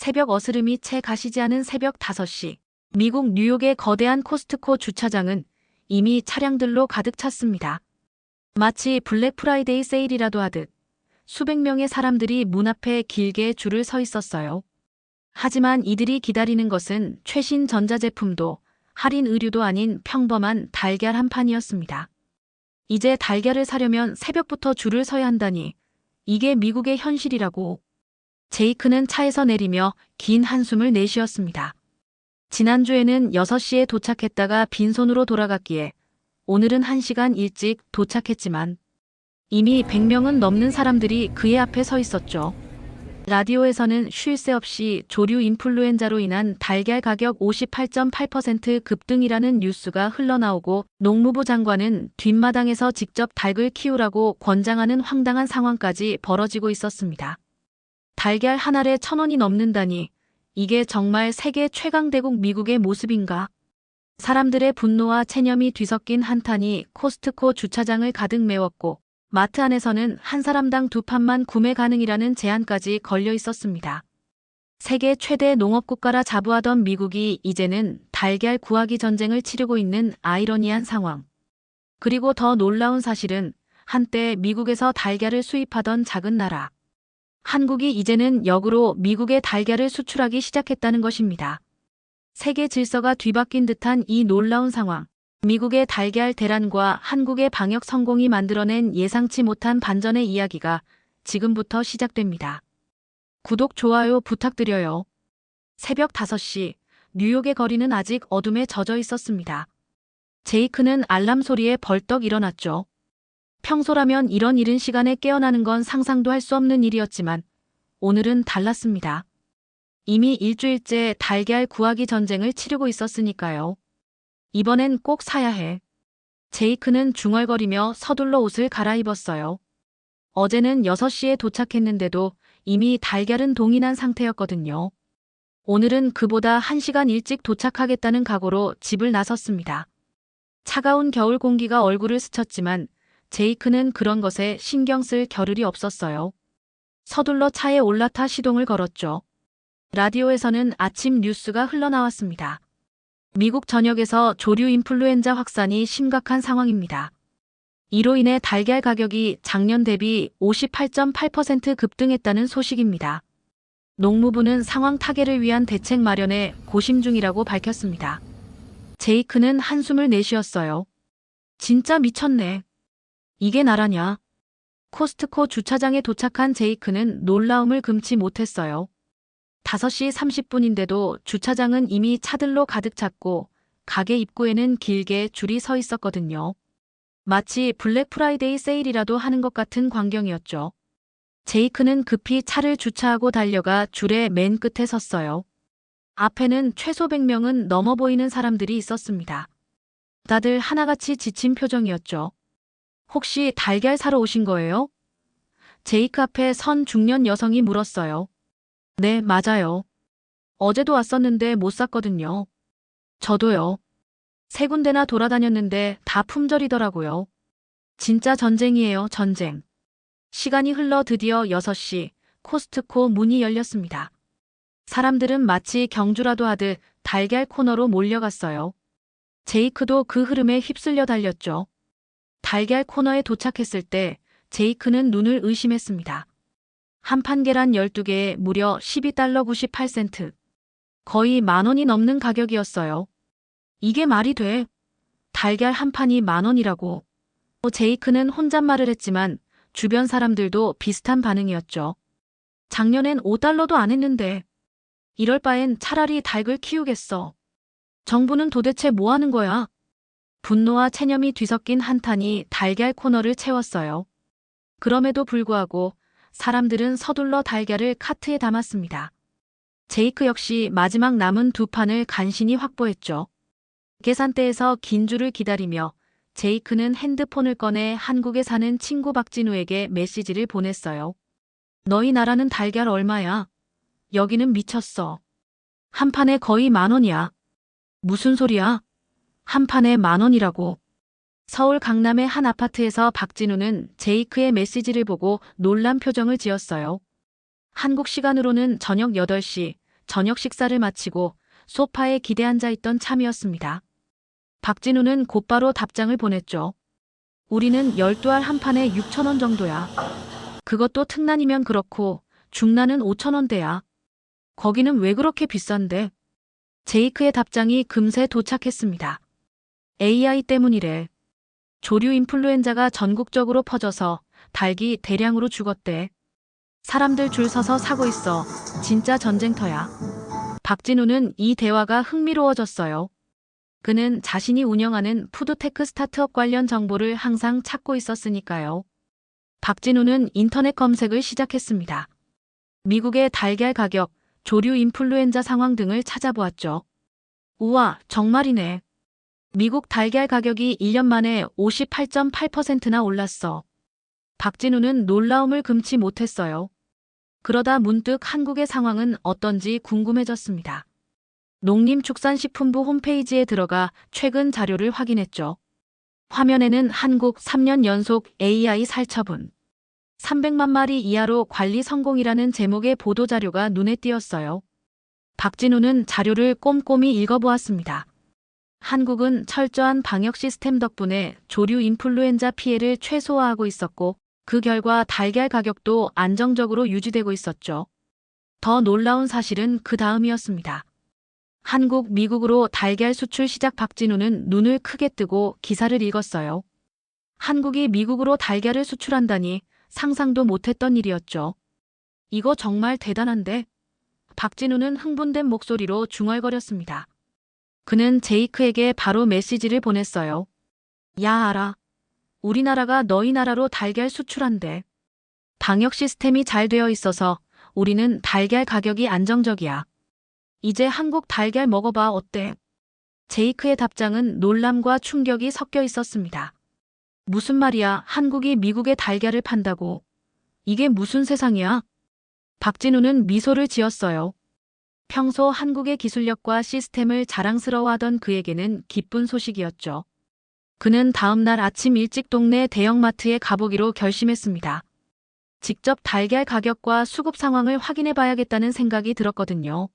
새벽 어스름이 채 가시지 않은 새벽 5시. 미국 뉴욕의 거대한 코스트코 주차장은 이미 차량들로 가득 찼습니다. 마치 블랙 프라이데이 세일이라도 하듯 수백 명의 사람들이 문 앞에 길게 줄을 서 있었어요. 하지만 이들이 기다리는 것은 최신 전자제품도 할인 의류도 아닌 평범한 달걀 한 판이었습니다. 이제 달걀을 사려면 새벽부터 줄을 서야 한다니 이게 미국의 현실이라고. 제이크는 차에서 내리며 긴 한숨을 내쉬었습니다. 지난주에는 6시에 도착했다가 빈손으로 돌아갔기에 오늘은 1시간 일찍 도착했지만 이미 100명은 넘는 사람들이 그의 앞에 서 있었죠. 라디오에서는 쉴 새 없이 조류 인플루엔자로 인한 달걀 가격 58.8% 급등이라는 뉴스가 흘러나오고 농무부 장관은 뒷마당에서 직접 닭을 키우라고 권장하는 황당한 상황까지 벌어지고 있었습니다. 달걀 한 알에 1,000원이 넘는다니 이게 정말 세계 최강대국 미국의 모습인가? 사람들의 분노와 체념이 뒤섞인 한탄이 코스트코 주차장을 가득 메웠고 마트 안에서는 한 사람당 2판만 구매 가능이라는 제한까지 걸려 있었습니다. 세계 최대 농업국가라 자부하던 미국이 이제는 달걀 구하기 전쟁을 치르고 있는 아이러니한 상황. 그리고 더 놀라운 사실은 한때 미국에서 달걀을 수입하던 작은 나라. 한국이 이제는 역으로 미국의 달걀을 수출하기 시작했다는 것입니다. 세계 질서가 뒤바뀐 듯한 이 놀라운 상황. 미국의 달걀 대란과 한국의 방역 성공이 만들어낸 예상치 못한 반전의 이야기가 지금부터 시작됩니다. 구독, 좋아요 부탁드려요. 새벽 5시, 뉴욕의 거리는 아직 어둠에 젖어 있었습니다. 제이크는 알람 소리에 벌떡 일어났죠. 평소라면 이런 이른 시간에 깨어나는 건 상상도 할 수 없는 일이었지만 오늘은 달랐습니다. 이미 일주일째 달걀 구하기 전쟁을 치르고 있었으니까요. 이번엔 꼭 사야 해. 제이크는 중얼거리며 서둘러 옷을 갈아입었어요. 어제는 6시에 도착했는데도 이미 달걀은 동인한 상태였거든요. 오늘은 그보다 1시간 일찍 도착하겠다는 각오로 집을 나섰습니다. 차가운 겨울 공기가 얼굴을 스쳤지만 제이크는 그런 것에 신경 쓸 겨를이 없었어요. 서둘러 차에 올라타 시동을 걸었죠. 라디오에서는 아침 뉴스가 흘러나왔습니다. 미국 전역에서 조류 인플루엔자 확산이 심각한 상황입니다. 이로 인해 달걀 가격이 작년 대비 58.8% 급등했다는 소식입니다. 농무부는 상황 타개를 위한 대책 마련에 고심 중이라고 밝혔습니다. 제이크는 한숨을 내쉬었어요. 진짜 미쳤네. 이게 나라냐? 코스트코 주차장에 도착한 제이크는 놀라움을 금치 못했어요. 5시 30분인데도 주차장은 이미 차들로 가득 찼고 가게 입구에는 길게 줄이 서 있었거든요. 마치 블랙 프라이데이 세일이라도 하는 것 같은 광경이었죠. 제이크는 급히 차를 주차하고 달려가 줄의 맨 끝에 섰어요. 앞에는 최소 100명은 넘어 보이는 사람들이 있었습니다. 다들 하나같이 지친 표정이었죠. 혹시 달걀 사러 오신 거예요? 제이크 앞에 선 중년 여성이 물었어요. 네, 맞아요. 어제도 왔었는데 못 샀거든요. 저도요. 3군데나 돌아다녔는데 다 품절이더라고요. 진짜 전쟁이에요, 전쟁. 시간이 흘러 드디어 6시, 코스트코 문이 열렸습니다. 사람들은 마치 경주라도 하듯 달걀 코너로 몰려갔어요. 제이크도 그 흐름에 휩쓸려 달렸죠. 달걀 코너에 도착했을 때 제이크는 눈을 의심했습니다. 한 판 계란 12개에 무려 12달러 98센트. 거의 10,000원이 넘는 가격이었어요. 이게 말이 돼? 달걀 한 판이 10,000원이라고. 제이크는 혼잣말을 했지만 주변 사람들도 비슷한 반응이었죠. 작년엔 5달러도 안 했는데. 이럴 바엔 차라리 닭을 키우겠어. 정부는 도대체 뭐 하는 거야? 분노와 체념이 뒤섞인 한탄이 달걀 코너를 채웠어요. 그럼에도 불구하고 사람들은 서둘러 달걀을 카트에 담았습니다. 제이크 역시 마지막 남은 2판을 간신히 확보했죠. 계산대에서 긴 줄을 기다리며 제이크는 핸드폰을 꺼내 한국에 사는 친구 박진우에게 메시지를 보냈어요. 너희 나라는 달걀 얼마야? 여기는 미쳤어. 한 판에 거의 10,000원이야. 무슨 소리야? 한 판에 10,000원이라고. 서울 강남의 한 아파트에서 박진우는 제이크의 메시지를 보고 놀란 표정을 지었어요. 한국 시간으로는 저녁 8시, 저녁 식사를 마치고 소파에 기대 앉아 있던 참이었습니다. 박진우는 곧바로 답장을 보냈죠. 우리는 12알 한 판에 6,000원 정도야. 그것도 특난이면 그렇고 중난은 5,000원대야. 거기는 왜 그렇게 비싼데? 제이크의 답장이 금세 도착했습니다. AI 때문이래. 조류 인플루엔자가 전국적으로 퍼져서 닭이 대량으로 죽었대. 사람들 줄 서서 사고 있어. 진짜 전쟁터야. 박진우는 이 대화가 흥미로워졌어요. 그는 자신이 운영하는 푸드테크 스타트업 관련 정보를 항상 찾고 있었으니까요. 박진우는 인터넷 검색을 시작했습니다. 미국의 달걀 가격, 조류 인플루엔자 상황 등을 찾아보았죠. 우와, 정말이네. 미국 달걀 가격이 1년 만에 58.8%나 올랐어. 박진우는 놀라움을 금치 못했어요. 그러다 문득 한국의 상황은 어떤지 궁금해졌습니다. 농림축산식품부 홈페이지에 들어가 최근 자료를 확인했죠. 화면에는 한국 3년 연속 AI 살처분 300만 마리 이하로 관리 성공이라는 제목의 보도자료가 눈에 띄었어요. 박진우는 자료를 꼼꼼히 읽어보았습니다. 한국은 철저한 방역 시스템 덕분에 조류 인플루엔자 피해를 최소화하고 있었고 그 결과 달걀 가격도 안정적으로 유지되고 있었죠. 더 놀라운 사실은 그 다음이었습니다. 한국, 미국으로 달걀 수출 시작. 박진우는 눈을 크게 뜨고 기사를 읽었어요. 한국이 미국으로 달걀을 수출한다니 상상도 못했던 일이었죠. 이거 정말 대단한데? 박진우는 흥분된 목소리로 중얼거렸습니다. 그는 제이크에게 바로 메시지를 보냈어요. 야, 알아. 우리나라가 너희 나라로 달걀 수출한대. 방역 시스템이 잘 되어 있어서 우리는 달걀 가격이 안정적이야. 이제 한국 달걀 먹어봐 어때? 제이크의 답장은 놀람과 충격이 섞여 있었습니다. 무슨 말이야, 한국이 미국에 달걀을 판다고. 이게 무슨 세상이야? 박진우는 미소를 지었어요. 평소 한국의 기술력과 시스템을 자랑스러워하던 그에게는 기쁜 소식이었죠. 그는 다음 날 아침 일찍 동네 대형마트에 가보기로 결심했습니다. 직접 달걀 가격과 수급 상황을 확인해 봐야겠다는 생각이 들었거든요.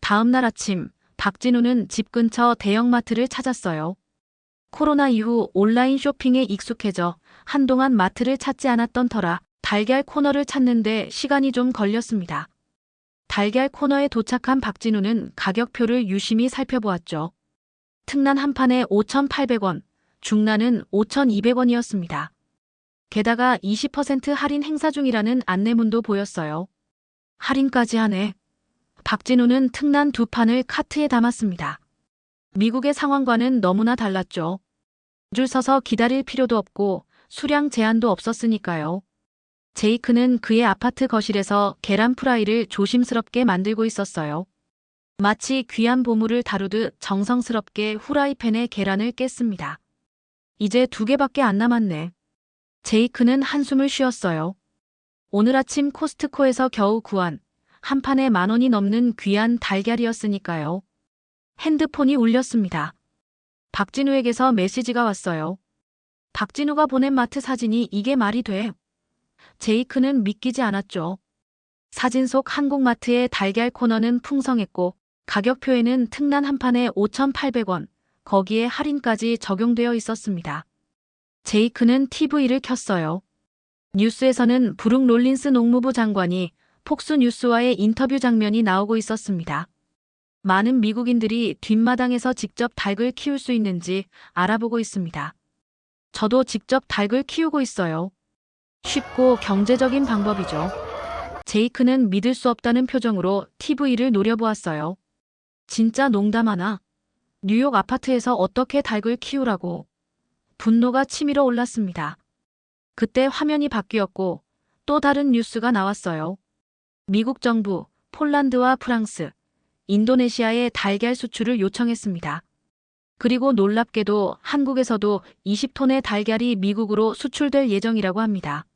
다음 날 아침, 박진우는 집 근처 대형마트를 찾았어요. 코로나 이후 온라인 쇼핑에 익숙해져 한동안 마트를 찾지 않았던 터라 달걀 코너를 찾는데 시간이 좀 걸렸습니다. 달걀 코너에 도착한 박진우는 가격표를 유심히 살펴보았죠. 특난 한 판에 5,800원, 중난은 5,200원이었습니다. 게다가 20% 할인 행사 중이라는 안내문도 보였어요. 할인까지 하네. 박진우는 특난 두 판을 카트에 담았습니다. 미국의 상황과는 너무나 달랐죠. 줄 서서 기다릴 필요도 없고 수량 제한도 없었으니까요. 제이크는 그의 아파트 거실에서 계란 프라이를 조심스럽게 만들고 있었어요. 마치 귀한 보물을 다루듯 정성스럽게 후라이팬에 계란을 깼습니다. 이제 2개밖에 안 남았네. 제이크는 한숨을 쉬었어요. 오늘 아침 코스트코에서 겨우 구한 한 판에 10,000원이 넘는 귀한 달걀이었으니까요. 핸드폰이 울렸습니다. 박진우에게서 메시지가 왔어요. 박진우가 보낸 마트 사진이 이게 말이 돼? 제이크는 믿기지 않았죠. 사진 속 한국마트의 달걀 코너는 풍성했고 가격표에는 특난 한 판에 5,800원, 거기에 할인까지 적용되어 있었습니다. 제이크는 TV를 켰어요. 뉴스에서는 브룩 롤린스 농무부 장관이 폭스뉴스와의 인터뷰 장면이 나오고 있었습니다. 많은 미국인들이 뒷마당에서 직접 닭을 키울 수 있는지 알아보고 있습니다. 저도 직접 닭을 키우고 있어요. 쉽고 경제적인 방법이죠. 제이크는 믿을 수 없다는 표정으로 TV를 노려보았어요. 진짜 농담하나? 뉴욕 아파트에서 어떻게 닭을 키우라고? 분노가 치밀어 올랐습니다. 그때 화면이 바뀌었고 또 다른 뉴스가 나왔어요. 미국 정부, 폴란드와 프랑스, 인도네시아의 달걀 수출을 요청했습니다. 그리고 놀랍게도 한국에서도 20톤의 달걀이 미국으로 수출될 예정이라고 합니다.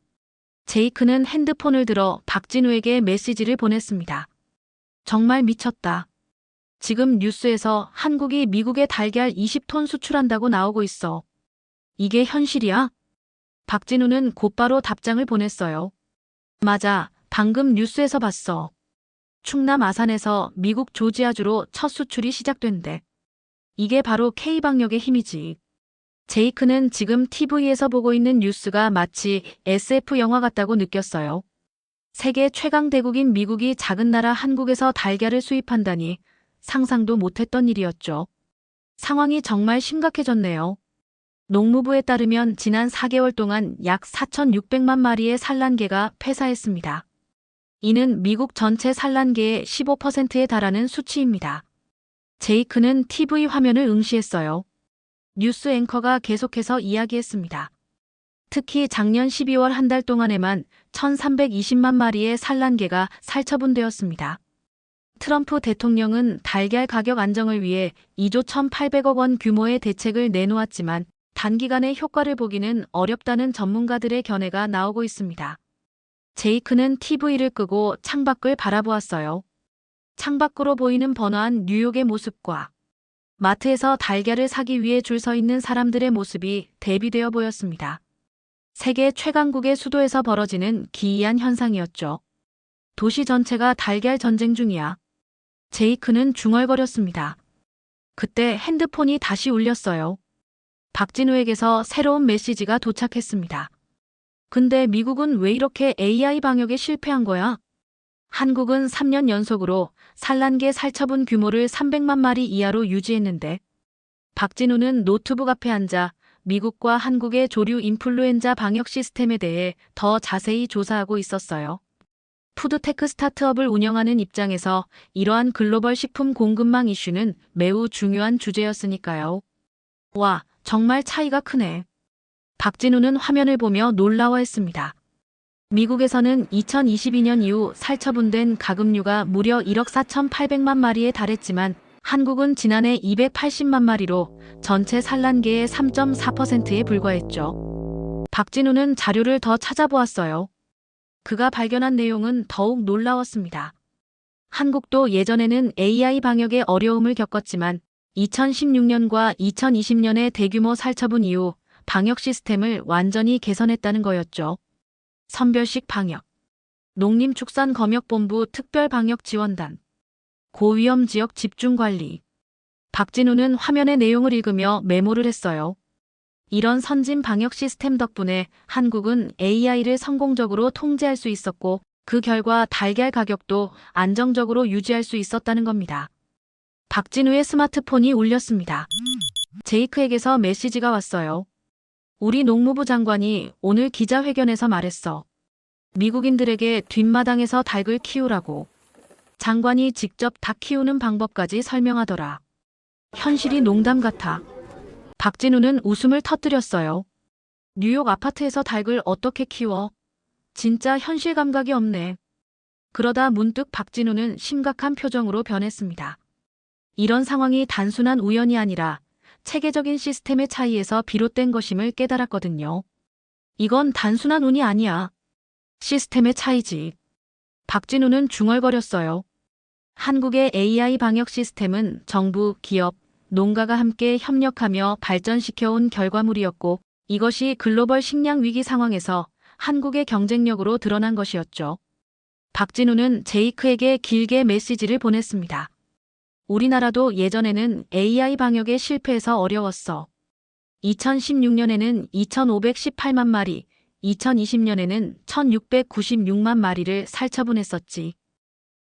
제이크는 핸드폰을 들어 박진우에게 메시지를 보냈습니다. 정말 미쳤다. 지금 뉴스에서 한국이 미국에 달걀 20톤 수출한다고 나오고 있어. 이게 현실이야? 박진우는 곧바로 답장을 보냈어요. 맞아, 방금 뉴스에서 봤어. 충남 아산에서 미국 조지아주로 첫 수출이 시작된대. 이게 바로 K방역의 힘이지. 제이크는 지금 TV에서 보고 있는 뉴스가 마치 SF 영화 같다고 느꼈어요. 세계 최강 대국인 미국이 작은 나라 한국에서 달걀을 수입한다니 상상도 못했던 일이었죠. 상황이 정말 심각해졌네요. 농무부에 따르면 지난 4개월 동안 약 4,600만 마리의 산란개가 폐사했습니다. 이는 미국 전체 산란개의 15%에 달하는 수치입니다. 제이크는 TV 화면을 응시했어요. 뉴스 앵커가 계속해서 이야기했습니다. 특히 작년 12월 한 달 동안에만 1,320만 마리의 산란개가 살처분되었습니다. 트럼프 대통령은 달걀 가격 안정을 위해 2조 1,800억 원 규모의 대책을 내놓았지만 단기간에 효과를 보기는 어렵다는 전문가들의 견해가 나오고 있습니다. 제이크는 TV를 끄고 창밖을 바라보았어요. 창밖으로 보이는 번화한 뉴욕의 모습과 마트에서 달걀을 사기 위해 줄 서 있는 사람들의 모습이 대비되어 보였습니다. 세계 최강국의 수도에서 벌어지는 기이한 현상이었죠. 도시 전체가 달걀 전쟁 중이야. 제이크는 중얼거렸습니다. 그때 핸드폰이 다시 울렸어요. 박진우에게서 새로운 메시지가 도착했습니다. 근데 미국은 왜 이렇게 AI 방역에 실패한 거야? 한국은 3년 연속으로 산란개 살처분 규모를 300만 마리 이하로 유지했는데 박진우는 노트북 앞에 앉아 미국과 한국의 조류 인플루엔자 방역 시스템에 대해 더 자세히 조사하고 있었어요. 푸드테크 스타트업을 운영하는 입장에서 이러한 글로벌 식품 공급망 이슈는 매우 중요한 주제였으니까요. 와, 정말 차이가 크네. 박진우는 화면을 보며 놀라워했습니다. 미국에서는 2022년 이후 살처분된 가금류가 무려 1억 4,800만 마리에 달했지만 한국은 지난해 280만 마리로 전체 산란개의 3.4%에 불과했죠. 박진우는 자료를 더 찾아보았어요. 그가 발견한 내용은 더욱 놀라웠습니다. 한국도 예전에는 AI 방역에 어려움을 겪었지만 2016년과 2020년의 대규모 살처분 이후 방역 시스템을 완전히 개선했다는 거였죠. 선별식 방역, 농림축산검역본부 특별방역지원단, 고위험 지역 집중관리. 박진우는 화면의 내용을 읽으며 메모를 했어요. 이런 선진 방역 시스템 덕분에 한국은 AI를 성공적으로 통제할 수 있었고 그 결과 달걀 가격도 안정적으로 유지할 수 있었다는 겁니다. 박진우의 스마트폰이 울렸습니다. 제이크에게서 메시지가 왔어요. 우리 농무부 장관이 오늘 기자회견에서 말했어. 미국인들에게 뒷마당에서 닭을 키우라고. 장관이 직접 닭 키우는 방법까지 설명하더라. 현실이 농담 같아. 박진우는 웃음을 터뜨렸어요. 뉴욕 아파트에서 닭을 어떻게 키워? 진짜 현실 감각이 없네. 그러다 문득 박진우는 심각한 표정으로 변했습니다. 이런 상황이 단순한 우연이 아니라 체계적인 시스템의 차이에서 비롯된 것임을 깨달았거든요. 이건 단순한 운이 아니야. 시스템의 차이지. 박진우는 중얼거렸어요. 한국의 AI 방역 시스템은 정부, 기업, 농가가 함께 협력하며 발전시켜온 결과물이었고 이것이 글로벌 식량 위기 상황에서 한국의 경쟁력으로 드러난 것이었죠. 박진우는 제이크에게 길게 메시지를 보냈습니다. 우리나라도 예전에는 AI 방역에 실패해서 어려웠어. 2016년에는 2,518만 마리, 2020년에는 1,696만 마리를 살처분했었지.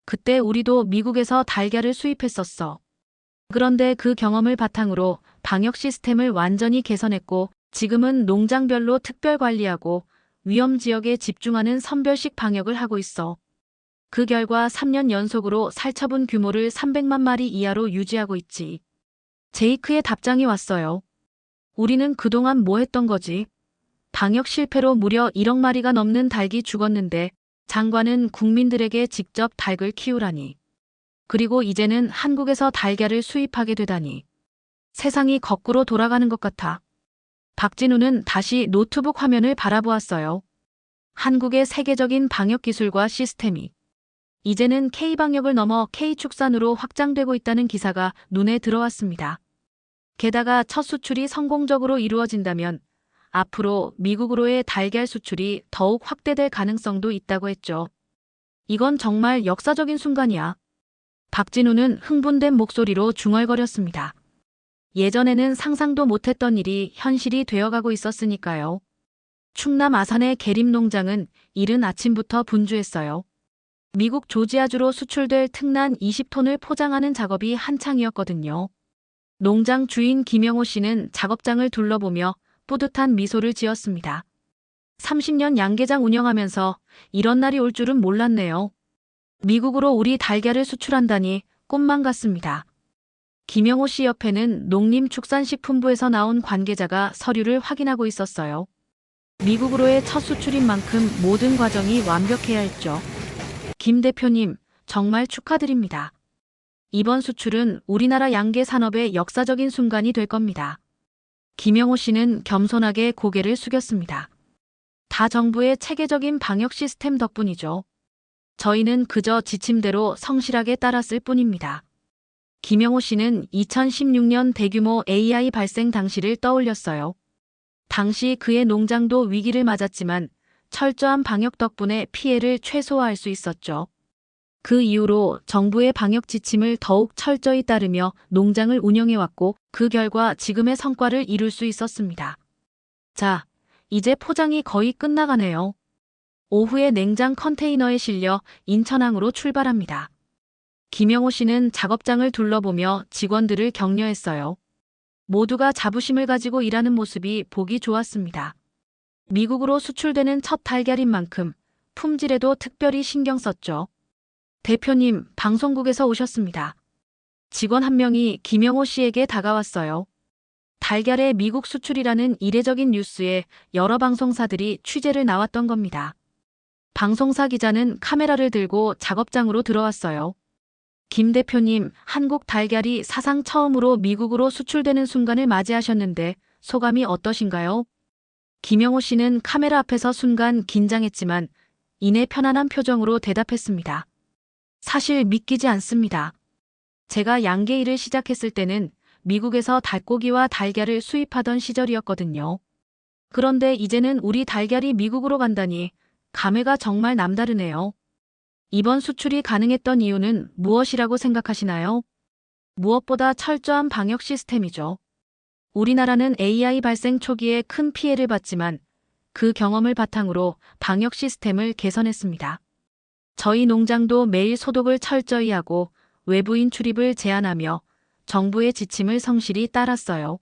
그때 우리도 미국에서 달걀을 수입했었어. 그런데 그 경험을 바탕으로 방역 시스템을 완전히 개선했고 지금은 농장별로 특별 관리하고 위험 지역에 집중하는 선별식 방역을 하고 있어. 그 결과 3년 연속으로 살처분 규모를 300만 마리 이하로 유지하고 있지. 제이크의 답장이 왔어요. 우리는 그동안 뭐 했던 거지? 방역 실패로 무려 1억 마리가 넘는 닭이 죽었는데 장관은 국민들에게 직접 닭을 키우라니. 그리고 이제는 한국에서 달걀을 수입하게 되다니. 세상이 거꾸로 돌아가는 것 같아. 박진우는 다시 노트북 화면을 바라보았어요. 한국의 세계적인 방역 기술과 시스템이 이제는 K방역을 넘어 K축산으로 확장되고 있다는 기사가 눈에 들어왔습니다. 게다가 첫 수출이 성공적으로 이루어진다면 앞으로 미국으로의 달걀 수출이 더욱 확대될 가능성도 있다고 했죠. 이건 정말 역사적인 순간이야. 박진우는 흥분된 목소리로 중얼거렸습니다. 예전에는 상상도 못했던 일이 현실이 되어가고 있었으니까요. 충남 아산의 계림농장은 이른 아침부터 분주했어요. 미국 조지아주로 수출될 특란 20톤을 포장하는 작업이 한창이었거든요. 농장 주인 김영호 씨는 작업장을 둘러보며 뿌듯한 미소를 지었습니다. 30년 양계장 운영하면서 이런 날이 올 줄은 몰랐네요. 미국으로 우리 달걀을 수출한다니 꿈만 같습니다. 김영호 씨 옆에는 농림축산식품부에서 나온 관계자가 서류를 확인하고 있었어요. 미국으로의 첫 수출인 만큼 모든 과정이 완벽해야 했죠. 김 대표님, 정말 축하드립니다. 이번 수출은 우리나라 양계 산업의 역사적인 순간이 될 겁니다. 김영호 씨는 겸손하게 고개를 숙였습니다. 다 정부의 체계적인 방역 시스템 덕분이죠. 저희는 그저 지침대로 성실하게 따랐을 뿐입니다. 김영호 씨는 2016년 대규모 AI 발생 당시를 떠올렸어요. 당시 그의 농장도 위기를 맞았지만 철저한 방역 덕분에 피해를 최소화할 수 있었죠. 그 이후로 정부의 방역 지침을 더욱 철저히 따르며 농장을 운영해왔고 그 결과 지금의 성과를 이룰 수 있었습니다. 자, 이제 포장이 거의 끝나가네요. 오후에 냉장 컨테이너에 실려 인천항으로 출발합니다. 김영호 씨는 작업장을 둘러보며 직원들을 격려했어요. 모두가 자부심을 가지고 일하는 모습이 보기 좋았습니다. 미국으로 수출되는 첫 달걀인 만큼 품질에도 특별히 신경 썼죠. 대표님, 방송국에서 오셨습니다. 직원 한 명이 김영호 씨에게 다가왔어요. 달걀의 미국 수출이라는 이례적인 뉴스에 여러 방송사들이 취재를 나왔던 겁니다. 방송사 기자는 카메라를 들고 작업장으로 들어왔어요. 김 대표님, 한국 달걀이 사상 처음으로 미국으로 수출되는 순간을 맞이하셨는데 소감이 어떠신가요? 김영호 씨는 카메라 앞에서 순간 긴장했지만 이내 편안한 표정으로 대답했습니다. 사실 믿기지 않습니다. 제가 양계 일을 시작했을 때는 미국에서 닭고기와 달걀을 수입하던 시절이었거든요. 그런데 이제는 우리 달걀이 미국으로 간다니 감회가 정말 남다르네요. 이번 수출이 가능했던 이유는 무엇이라고 생각하시나요? 무엇보다 철저한 방역 시스템이죠. 우리나라는 AI 발생 초기에 큰 피해를 봤지만 그 경험을 바탕으로 방역 시스템을 개선했습니다. 저희 농장도 매일 소독을 철저히 하고 외부인 출입을 제한하며 정부의 지침을 성실히 따랐어요.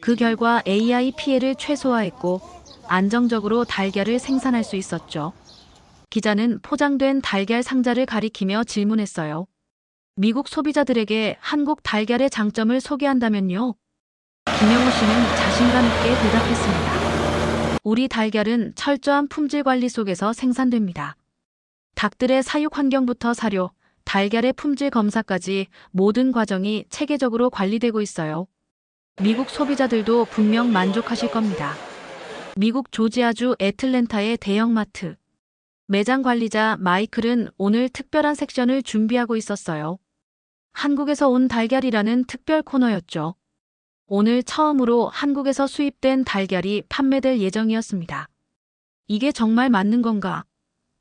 그 결과 AI 피해를 최소화했고 안정적으로 달걀을 생산할 수 있었죠. 기자는 포장된 달걀 상자를 가리키며 질문했어요. 미국 소비자들에게 한국 달걀의 장점을 소개한다면요? 김영호 씨는 자신감 있게 대답했습니다. 우리 달걀은 철저한 품질 관리 속에서 생산됩니다. 닭들의 사육 환경부터 사료, 달걀의 품질 검사까지 모든 과정이 체계적으로 관리되고 있어요. 미국 소비자들도 분명 만족하실 겁니다. 미국 조지아주 애틀랜타의 대형마트. 매장 관리자 마이클은 오늘 특별한 섹션을 준비하고 있었어요. 한국에서 온 달걀이라는 특별 코너였죠. 오늘 처음으로 한국에서 수입된 달걀이 판매될 예정이었습니다. 이게 정말 맞는 건가?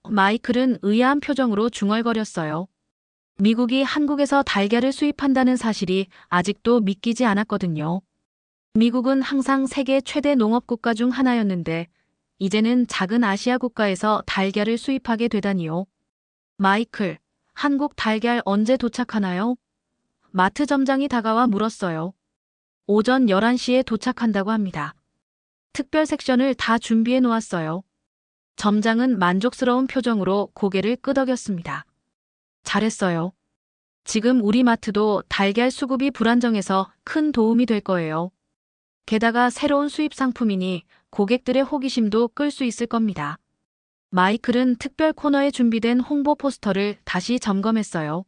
마이클은 의아한 표정으로 중얼거렸어요. 미국이 한국에서 달걀을 수입한다는 사실이 아직도 믿기지 않았거든요. 미국은 항상 세계 최대 농업 국가 중 하나였는데 이제는 작은 아시아 국가에서 달걀을 수입하게 되다니요. 마이클, 한국 달걀 언제 도착하나요? 마트 점장이 다가와 물었어요. 오전 11시에 도착한다고 합니다. 특별 섹션을 다 준비해 놓았어요. 점장은 만족스러운 표정으로 고개를 끄덕였습니다. 잘했어요. 지금 우리 마트도 달걀 수급이 불안정해서 큰 도움이 될 거예요. 게다가 새로운 수입 상품이니 고객들의 호기심도 끌 수 있을 겁니다. 마이클은 특별 코너에 준비된 홍보 포스터를 다시 점검했어요.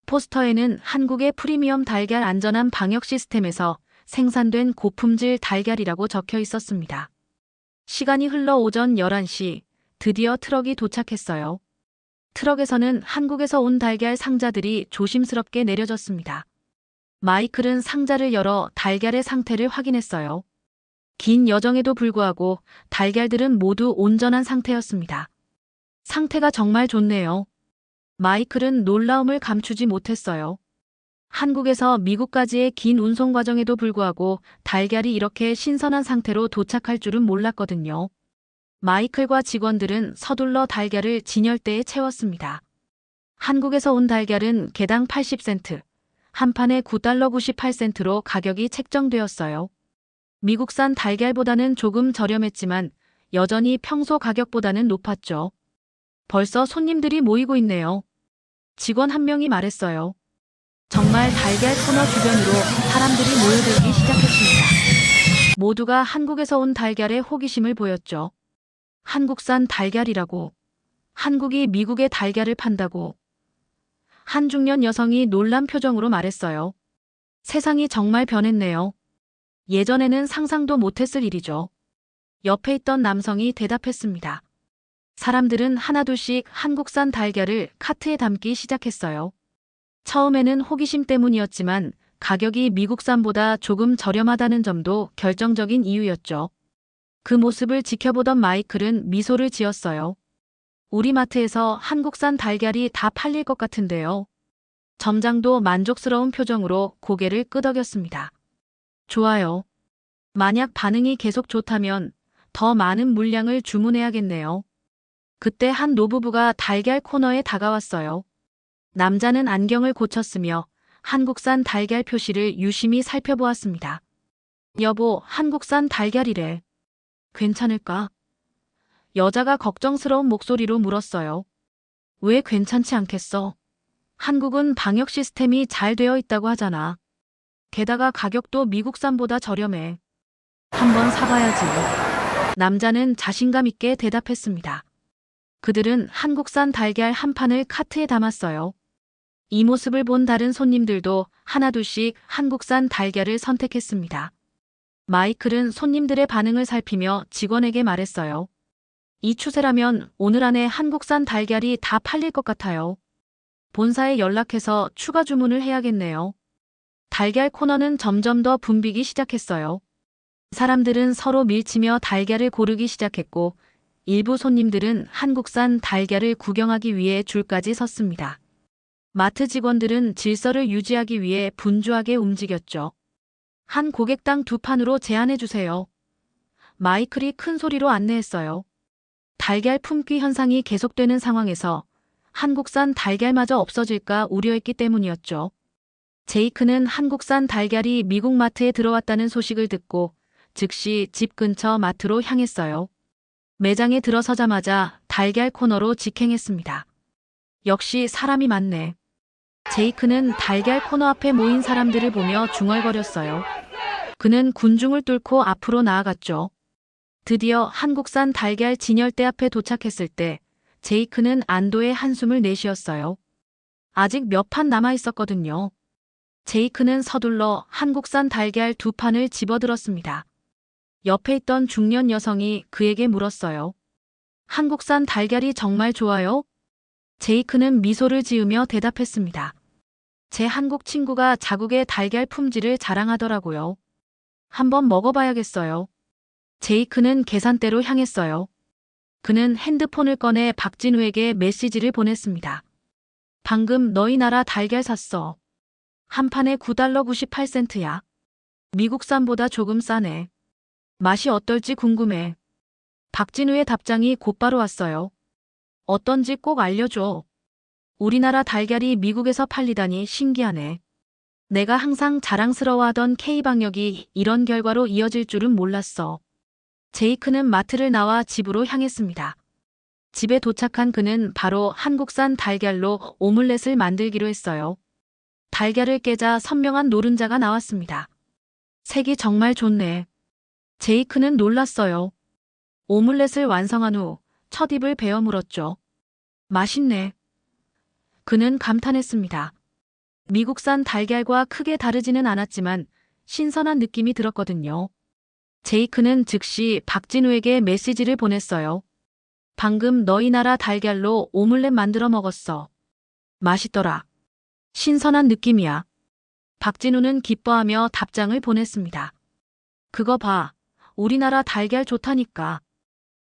포스터에는 한국의 프리미엄 달걀 안전한 방역 시스템에서 생산된 고품질 달걀이라고 적혀 있었습니다. 시간이 흘러 오전 11시, 드디어 트럭이 도착했어요. 트럭에서는 한국에서 온 달걀 상자들이 조심스럽게 내려졌습니다. 마이클은 상자를 열어 달걀의 상태를 확인했어요. 긴 여정에도 불구하고 달걀들은 모두 온전한 상태였습니다. 상태가 정말 좋네요. 마이클은 놀라움을 감추지 못했어요. 한국에서 미국까지의 긴 운송 과정에도 불구하고 달걀이 이렇게 신선한 상태로 도착할 줄은 몰랐거든요. 마이클과 직원들은 서둘러 달걀을 진열대에 채웠습니다. 한국에서 온 달걀은 개당 80센트, 한 판에 9달러 98센트로 가격이 책정되었어요. 미국산 달걀보다는 조금 저렴했지만 여전히 평소 가격보다는 높았죠. 벌써 손님들이 모이고 있네요. 직원 한 명이 말했어요. 정말 달걀 코너 주변으로 사람들이 모여들기 시작했습니다. 모두가 한국에서 온 달걀에 호기심을 보였죠. 한국산 달걀이라고. 한국이 미국의 달걀을 판다고. 한 중년 여성이 놀란 표정으로 말했어요. 세상이 정말 변했네요. 예전에는 상상도 못했을 일이죠. 옆에 있던 남성이 대답했습니다. 사람들은 하나둘씩 한국산 달걀을 카트에 담기 시작했어요. 처음에는 호기심 때문이었지만 가격이 미국산보다 조금 저렴하다는 점도 결정적인 이유였죠. 그 모습을 지켜보던 마이클은 미소를 지었어요. 우리 마트에서 한국산 달걀이 다 팔릴 것 같은데요. 점장도 만족스러운 표정으로 고개를 끄덕였습니다. 좋아요. 만약 반응이 계속 좋다면 더 많은 물량을 주문해야겠네요. 그때 한 노부부가 달걀 코너에 다가왔어요. 남자는 안경을 고쳤으며 한국산 달걀 표시를 유심히 살펴보았습니다. 여보, 한국산 달걀이래. 괜찮을까? 여자가 걱정스러운 목소리로 물었어요. 왜 괜찮지 않겠어? 한국은 방역 시스템이 잘 되어 있다고 하잖아. 게다가 가격도 미국산보다 저렴해. 한번 사봐야지. 남자는 자신감 있게 대답했습니다. 그들은 한국산 달걀 한 판을 카트에 담았어요. 이 모습을 본 다른 손님들도 하나둘씩 한국산 달걀을 선택했습니다. 마이클은 손님들의 반응을 살피며 직원에게 말했어요. 이 추세라면 오늘 안에 한국산 달걀이 다 팔릴 것 같아요. 본사에 연락해서 추가 주문을 해야겠네요. 달걀 코너는 점점 더 붐비기 시작했어요. 사람들은 서로 밀치며 달걀을 고르기 시작했고 일부 손님들은 한국산 달걀을 구경하기 위해 줄까지 섰습니다. 마트 직원들은 질서를 유지하기 위해 분주하게 움직였죠. 한 고객당 2판으로 제한해 주세요. 마이클이 큰 소리로 안내했어요. 달걀 품귀 현상이 계속되는 상황에서 한국산 달걀마저 없어질까 우려했기 때문이었죠. 제이크는 한국산 달걀이 미국 마트에 들어왔다는 소식을 듣고 즉시 집 근처 마트로 향했어요. 매장에 들어서자마자 달걀 코너로 직행했습니다. 역시 사람이 많네. 제이크는 달걀 코너 앞에 모인 사람들을 보며 중얼거렸어요. 그는 군중을 뚫고 앞으로 나아갔죠. 드디어 한국산 달걀 진열대 앞에 도착했을 때 제이크는 안도의 한숨을 내쉬었어요. 아직 몇 판 남아 있었거든요. 제이크는 서둘러 한국산 달걀 2판을 집어들었습니다. 옆에 있던 중년 여성이 그에게 물었어요. 한국산 달걀이 정말 좋아요? 제이크는 미소를 지으며 대답했습니다. 제 한국 친구가 자국의 달걀 품질을 자랑하더라고요. 한번 먹어봐야겠어요. 제이크는 계산대로 향했어요. 그는 핸드폰을 꺼내 박진우에게 메시지를 보냈습니다. 방금 너희 나라 달걀 샀어. 한 판에 9달러 98센트야. 미국산보다 조금 싸네. 맛이 어떨지 궁금해. 박진우의 답장이 곧바로 왔어요. 어떤지 꼭 알려줘. 우리나라 달걀이 미국에서 팔리다니 신기하네. 내가 항상 자랑스러워하던 K방역이 이런 결과로 이어질 줄은 몰랐어. 제이크는 마트를 나와 집으로 향했습니다. 집에 도착한 그는 바로 한국산 달걀로 오믈렛을 만들기로 했어요. 달걀을 깨자 선명한 노른자가 나왔습니다. 색이 정말 좋네. 제이크는 놀랐어요. 오믈렛을 완성한 후 첫 입을 베어 물었죠. 맛있네. 그는 감탄했습니다. 미국산 달걀과 크게 다르지는 않았지만 신선한 느낌이 들었거든요. 제이크는 즉시 박진우에게 메시지를 보냈어요. 방금 너희 나라 달걀로 오믈렛 만들어 먹었어. 맛있더라. 신선한 느낌이야. 박진우는 기뻐하며 답장을 보냈습니다. 그거 봐. 우리나라 달걀 좋다니까.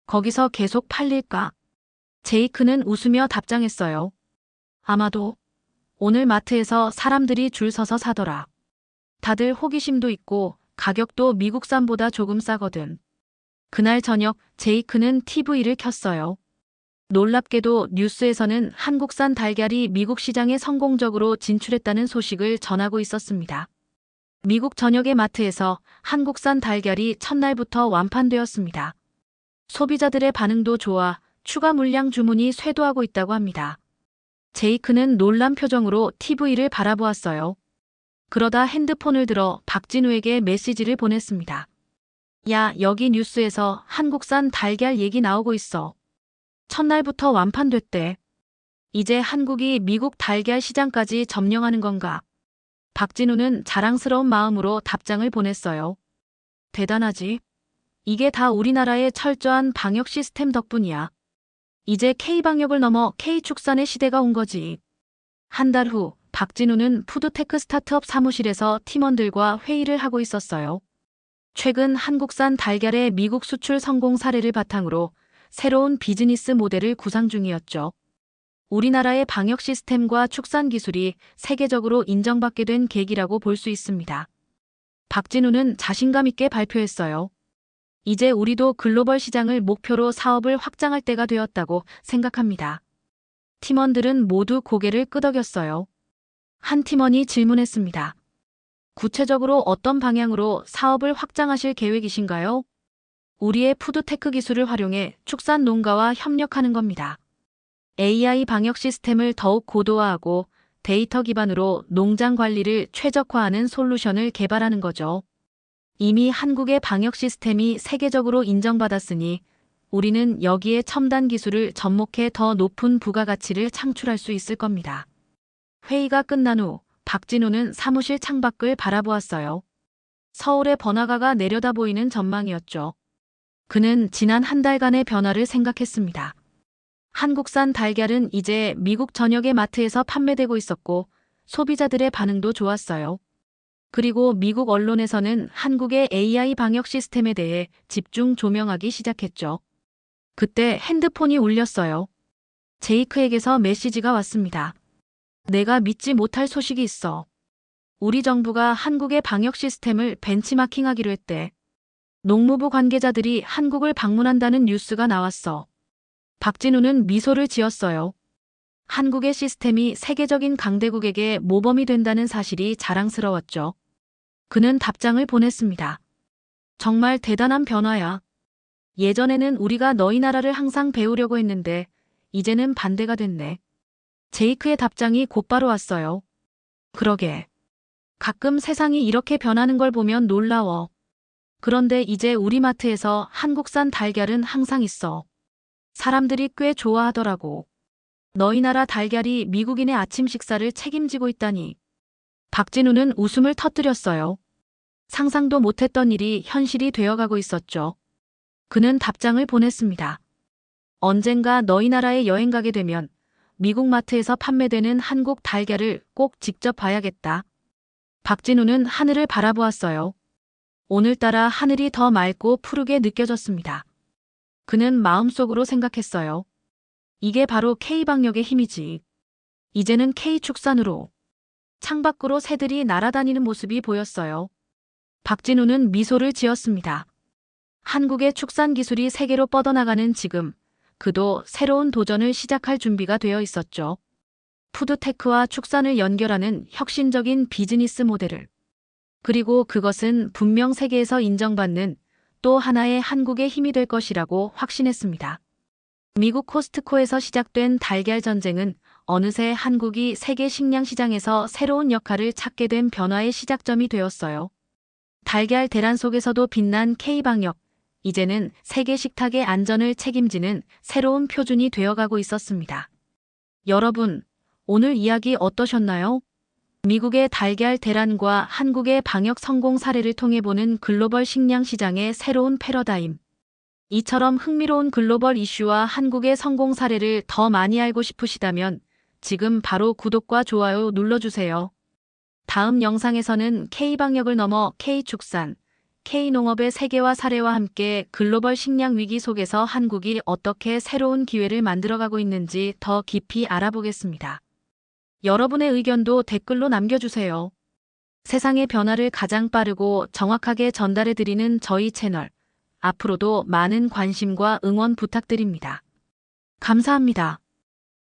거기서 계속 팔릴까? 제이크는 웃으며 답장했어요. 아마도 오늘 마트에서 사람들이 줄 서서 사더라. 다들 호기심도 있고 가격도 미국산보다 조금 싸거든. 그날 저녁 제이크는 TV를 켰어요. 놀랍게도 뉴스에서는 한국산 달걀이 미국 시장에 성공적으로 진출했다는 소식을 전하고 있었습니다. 미국 전역의 마트에서 한국산 달걀이 첫날부터 완판되었습니다. 소비자들의 반응도 좋아 추가 물량 주문이 쇄도하고 있다고 합니다. 제이크는 놀란 표정으로 TV를 바라보았어요. 그러다 핸드폰을 들어 박진우에게 메시지를 보냈습니다. 야, 여기 뉴스에서 한국산 달걀 얘기 나오고 있어. 첫날부터 완판됐대. 이제 한국이 미국 달걀 시장까지 점령하는 건가? 박진우는 자랑스러운 마음으로 답장을 보냈어요. 대단하지? 이게 다 우리나라의 철저한 방역 시스템 덕분이야. 이제 K방역을 넘어 K축산의 시대가 온 거지. 한 달 후 박진우는 푸드테크 스타트업 사무실에서 팀원들과 회의를 하고 있었어요. 최근 한국산 달걀의 미국 수출 성공 사례를 바탕으로 새로운 비즈니스 모델을 구상 중이었죠. 우리나라의 방역 시스템과 축산 기술이 세계적으로 인정받게 된 계기라고 볼 수 있습니다. 박진우는 자신감 있게 발표했어요. 이제 우리도 글로벌 시장을 목표로 사업을 확장할 때가 되었다고 생각합니다. 팀원들은 모두 고개를 끄덕였어요. 한 팀원이 질문했습니다. 구체적으로 어떤 방향으로 사업을 확장하실 계획이신가요? 우리의 푸드테크 기술을 활용해 축산 농가와 협력하는 겁니다. AI 방역 시스템을 더욱 고도화하고 데이터 기반으로 농장 관리를 최적화하는 솔루션을 개발하는 거죠. 이미 한국의 방역 시스템이 세계적으로 인정받았으니 우리는 여기에 첨단 기술을 접목해 더 높은 부가가치를 창출할 수 있을 겁니다. 회의가 끝난 후 박진우는 사무실 창밖을 바라보았어요. 서울의 번화가가 내려다 보이는 전망이었죠. 그는 지난 한 달간의 변화를 생각했습니다. 한국산 달걀은 이제 미국 전역의 마트에서 판매되고 있었고 소비자들의 반응도 좋았어요. 그리고 미국 언론에서는 한국의 AI 방역 시스템에 대해 집중 조명하기 시작했죠. 그때 핸드폰이 울렸어요. 제이크에게서 메시지가 왔습니다. 내가 믿지 못할 소식이 있어. 우리 정부가 한국의 방역 시스템을 벤치마킹하기로 했대. 농무부 관계자들이 한국을 방문한다는 뉴스가 나왔어. 박진우는 미소를 지었어요. 한국의 시스템이 세계적인 강대국에게 모범이 된다는 사실이 자랑스러웠죠. 그는 답장을 보냈습니다. 정말 대단한 변화야. 예전에는 우리가 너희 나라를 항상 배우려고 했는데 이제는 반대가 됐네. 제이크의 답장이 곧바로 왔어요. 그러게. 가끔 세상이 이렇게 변하는 걸 보면 놀라워. 그런데 이제 우리 마트에서 한국산 달걀은 항상 있어. 사람들이 꽤 좋아하더라고. 너희 나라 달걀이 미국인의 아침 식사를 책임지고 있다니. 박진우는 웃음을 터뜨렸어요. 상상도 못했던 일이 현실이 되어가고 있었죠. 그는 답장을 보냈습니다. 언젠가 너희 나라에 여행 가게 되면 미국 마트에서 판매되는 한국 달걀을 꼭 직접 봐야겠다. 박진우는 하늘을 바라보았어요. 오늘따라 하늘이 더 맑고 푸르게 느껴졌습니다. 그는 마음속으로 생각했어요. 이게 바로 K방역의 힘이지. 이제는 K축산으로. 창밖으로 새들이 날아다니는 모습이 보였어요. 박진우는 미소를 지었습니다. 한국의 축산 기술이 세계로 뻗어나가는 지금, 그도 새로운 도전을 시작할 준비가 되어 있었죠. 푸드테크와 축산을 연결하는 혁신적인 비즈니스 모델을. 그리고 그것은 분명 세계에서 인정받는 또 하나의 한국의 힘이 될 것이라고 확신했습니다. 미국 코스트코에서 시작된 달걀 전쟁은 어느새 한국이 세계 식량 시장에서 새로운 역할을 찾게 된 변화의 시작점이 되었어요. 달걀 대란 속에서도 빛난 K방역, 이제는 세계 식탁의 안전을 책임지는 새로운 표준이 되어가고 있었습니다. 여러분, 오늘 이야기 어떠셨나요? 미국의 달걀 대란과 한국의 방역 성공 사례를 통해 보는 글로벌 식량 시장의 새로운 패러다임. 이처럼 흥미로운 글로벌 이슈와 한국의 성공 사례를 더 많이 알고 싶으시다면 지금 바로 구독과 좋아요 눌러주세요. 다음 영상에서는 K방역을 넘어 K축산, K농업의 세계화 사례와 함께 글로벌 식량 위기 속에서 한국이 어떻게 새로운 기회를 만들어가고 있는지 더 깊이 알아보겠습니다. 여러분의 의견도 댓글로 남겨주세요. 세상의 변화를 가장 빠르고 정확하게 전달해드리는 저희 채널. 앞으로도 많은 관심과 응원 부탁드립니다. 감사합니다.